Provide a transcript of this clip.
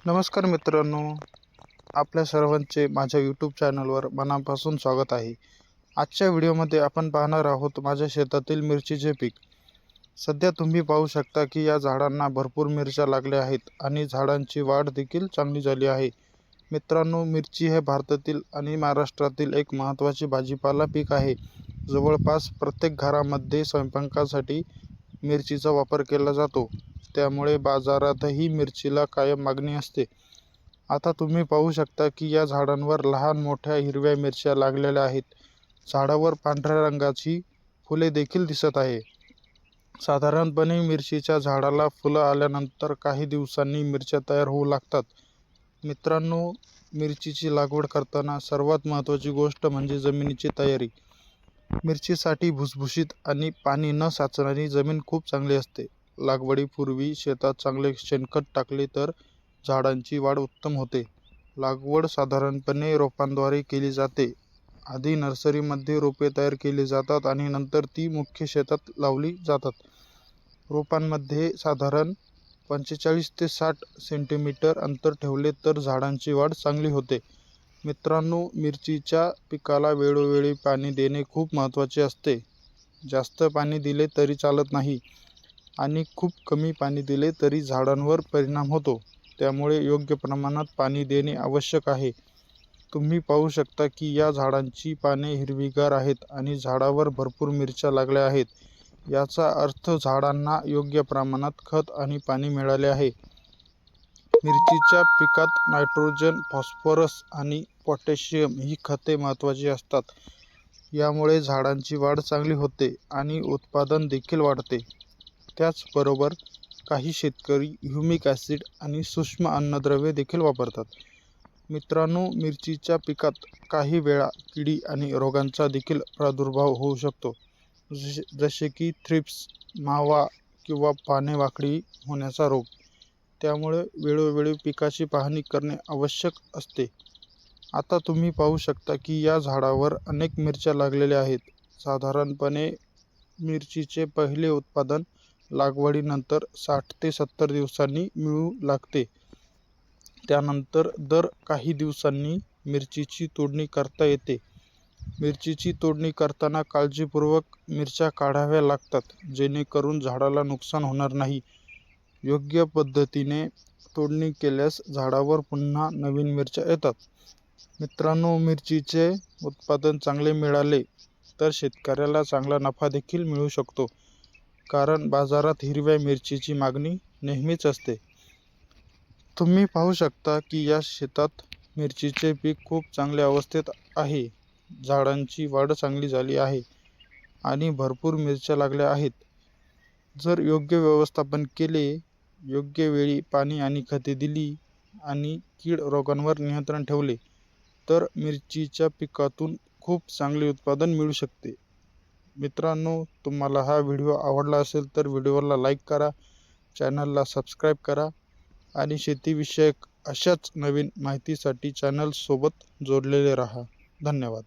नमस्कार मित्रांनो, आपल्या सर्वांचे माझ्या यूट्यूब चॅनलवर मनापासून स्वागत आहे. आजच्या व्हिडिओमध्ये आपण पाहणार आहोत माझ्या शेतातील मिरचीचे पीक. सध्या तुम्ही पाहू शकता की या झाडांना भरपूर मिरच्या लागल्या आहेत आणि झाडांची वाढ देखील चांगली झाली आहे. मित्रांनो, मिरची हे भारतातील आणि महाराष्ट्रातील एक महत्त्वाचे भाजीपाला पीक आहे. जवळपास प्रत्येक घरामध्ये स्वयंपाकासाठी मिरचीचा वापर केला जातो. त्यामुळे बाजारातही मिरचीला कायम मागणी असते. आता तुम्ही पाहू शकता की या झाडांवर लहान मोठ्या हिरव्या मिरच्या लागलेल्या आहेत. झाडावर पांढऱ्या रंगाची फुले देखील दिसत आहे. साधारणपणे मिरचीच्या झाडाला फुलं आल्यानंतर काही दिवसांनी मिरच्या तयार होऊ लागतात. मित्रांनो, मिरचीची लागवड करताना सर्वात महत्त्वाची गोष्ट म्हणजे जमिनीची तयारी. मिरचीसाठी भुसभुशीत आणि पाणी न साचणारी जमीन खूप चांगली असते. लागवडीपूर्वी शेतात चांगले शेणखत टाकले तर झाडांची वाढ उत्तम होते. लागवड साधारणपणे रोपांद्वारे केली जाते. आधी नर्सरीमध्ये रोपे तयार केली जातात आणि नंतर ती मुख्य शेतात लावली जातात. रोपांमध्ये साधारण 45 ते 60 सेंटीमीटर अंतर ठेवले तर झाडांची वाढ चांगली होते. मित्रांनो, मिरचीच्या पिकाला वेळोवेळी पाणी देणे खूप महत्त्वाचे असते. जास्त पाणी दिले तरी चालत नाही आणि खूप कमी पाणी दिले तरी झाडांवर परिणाम होतो. त्यामुळे योग्य प्रमाणात पाणी देणे आवश्यक आहे. तुम्ही पाहू शकता की या झाडांची पाने हिरवीगार आहेत आणि झाडावर भरपूर मिरच्या लागल्या आहेत. याचा अर्थ झाडांना योग्य प्रमाणात खत आणि पाणी मिळाले आहे. मिरचीच्या पिकात नायट्रोजन, फॉस्फरस आणि पोटॅशियम ही खते महत्त्वाची असतात. यामुळे झाडांची वाढ चांगली होते आणि उत्पादन देखील वाढते. त्याचबरोबर काही शेतकरी ह्युमिक ॲसिड आणि सूक्ष्म अन्नद्रव्ये देखील वापरतात. मित्रांनो, मिरचीच्या पिकात काही वेळा किडी आणि रोगांचा देखील प्रादुर्भाव होऊ शकतो, जसे की थ्रिप्स, मावा किंवा पाने वाकडी होण्याचा रोग. त्यामुळे वेळोवेळी पिकाची पाहणी करणे आवश्यक असते. आता तुम्ही पाहू शकता की या झाडावर अनेक मिरच्या लागलेल्या आहेत. साधारणपणे मिरचीचे पहिले उत्पादन लागवडीनंतर 60 ते 70 दिवसांनी मिळू लागते. त्यानंतर दर काही दिवसांनी मिरचीची तोडणी करता येते. मिरचीची तोडणी करताना काळजीपूर्वक मिरच्या काढाव्या लागतात, जेणेकरून झाडाला नुकसान होणार नाही. योग्य पद्धतीने तोडणी केल्यास झाडावर पुन्हा नवीन मिरच्या येतात. मित्रांनो, मिरचीचे उत्पादन चांगले मिळाले तर शेतकऱ्याला चांगला नफा देखील मिळू शकतो, कारण बाजारात हिरव्या मिरचीची मागणी नेहमीच असते. तुम्ही पाहू शकता की या शेतात मिरचीचे पीक खूप चांगल्या अवस्थेत आहे. झाडांची वाढ चांगली झाली आहे आणि भरपूर मिरच्या लागल्या आहेत. जर योग्य व्यवस्थापन केले, योग्य वेळी पाणी आणि खते दिली आणि कीड रोगांवर नियंत्रण ठेवले तर मिरचीच्या पिकातून खूप चांगले उत्पादन मिळू शकते. मित्रांनो, तुम्हाला हा व्हिडिओ आवडला असेल तर व्हिडिओला लाईक करा, चॅनलला सबस्क्राईब करा आणि शेतीविषयक अशाच नवीन माहितीसाठी चॅनलसोबत जोडलेले राहा. धन्यवाद.